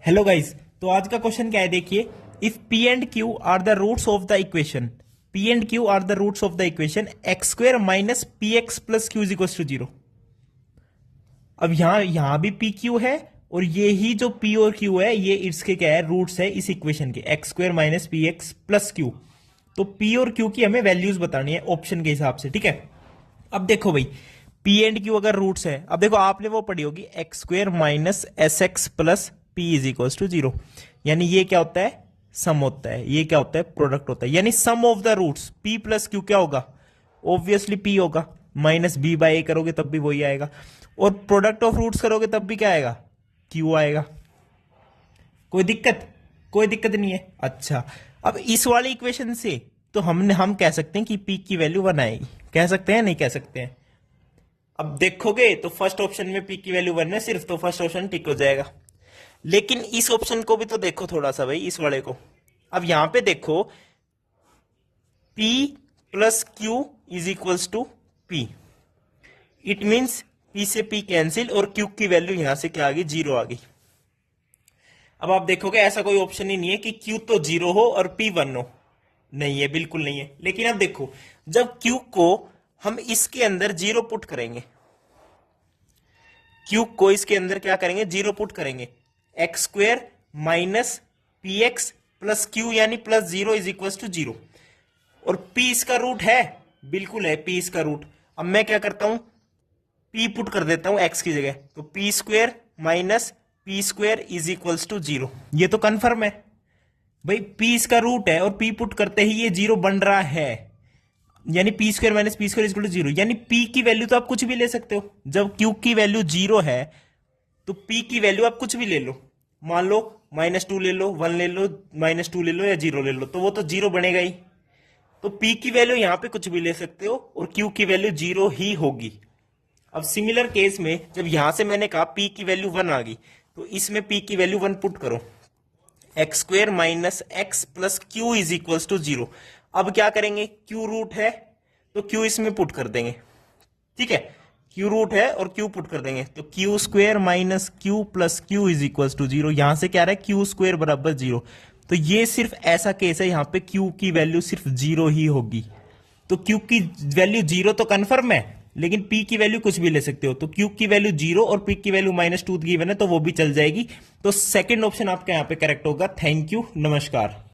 Hello guys. तो आज का क्वेश्चन क्या है, देखिए। If P and Q are the roots of the equation, P and Q are the roots of the equation X square minus P x plus Q is equal to zero. अब यहां भी P Q है और ये ही जो P और Q है ये इसके क्या है, रूट्स है इस इक्वेशन के, x square minus P x plus Q. तो पी और क्यू की हमें वैल्यूज बतानी है ऑप्शन के हिसाब से, ठीक है। अब देखो भाई, पी एंड क्यू अगर रूट्स है, अब देखो आपने वो पढ़ी होगी X square minus S X plus P is equal to zero. यानी ये क्या होता है, सम होता है, ये क्या होता है, प्रोडक्ट होता है। यानी sum of the roots p plus q क्या होगा, ऑब्वियसली पी होगा। माइनस बी बाई ए करोगे तब भी वही आएगा, और प्रोडक्ट ऑफ रूट्स करोगे तब भी क्या आएगा, क्यू आएगा। कोई दिक्कत, कोई दिक्कत नहीं है। अच्छा, अब इस वाली इक्वेशन से तो हम कह सकते हैं कि पी की वैल्यू 1 आएगी। कह सकते हैं, नहीं कह सकते हैं। अब देखोगे तो फर्स्ट ऑप्शन में पी की वैल्यू 1 है सिर्फ, तो फर्स्ट ऑप्शन टिक हो जाएगा। लेकिन इस ऑप्शन को भी तो देखो थोड़ा सा भाई, इस वाले को। अब यहां पे देखो, P plus Q is equals to P. It means P से P कैंसिल और Q की वैल्यू यहां से क्या आ गई, जीरो आ गई। अब आप देखोगे ऐसा कोई ऑप्शन ही नहीं है कि Q तो जीरो हो और P 1 हो। नहीं है, बिल्कुल नहीं है। लेकिन अब देखो, जब Q को हम इसके अंदर जीरो पुट करेंगे, Q को इसके अंदर क्या करेंगे, जीरो पुट करेंगे, x square minus P x plus q यानी plus zero is equal to zero. और P इसका रूट है, बिल्कुल है P इसका रूट। अब मैं क्या करता हूं, P पुट कर देता हूं x की जगह, तो P square minus P square is equal to zero. ये तो कंफर्म है भाई, P इसका रूट है और P पुट करते ही ये जीरो बन रहा है। यानी P square minus P square equal to zero. यानी P की वैल्यू तो आप कुछ भी ले सकते हो। जब Q की वैल्यू जीरो है तो P की वैल्यू आप कुछ भी ले लो। मान लो -2 ले लो, 1 ले लो, -2 ले लो या जीरो ले लो, तो वो तो जीरो बनेगा ही। तो P की वैल्यू यहां पे कुछ भी ले सकते हो और Q की वैल्यू जीरो ही होगी। अब सिमिलर केस में जब यहां से मैंने कहा P की वैल्यू 1 आ गई, तो इसमें P की वैल्यू 1 पुट करो, X square minus X plus Q is equal to zero. अब क्या करेंगे, Q रूट है तो Q इसमें पुट कर देंगे, ठीक है। Q रूट है और Q पुट कर देंगे, तो Q square minus Q plus Q is equal to zero. यहां से क्या रहा है, क्यू स्क्वेयर बराबर जीरो। तो ये सिर्फ ऐसा केस है, यहां पे Q की वैल्यू सिर्फ जीरो ही होगी। तो Q की वैल्यू जीरो तो कंफर्म है, लेकिन P की वैल्यू कुछ भी ले सकते हो। तो Q की वैल्यू जीरो और P की वैल्यू -2 गिवन है, तो वो भी चल जाएगी। तो सेकंड ऑप्शन आपका यहां पे करेक्ट होगा। थैंक यू, नमस्कार।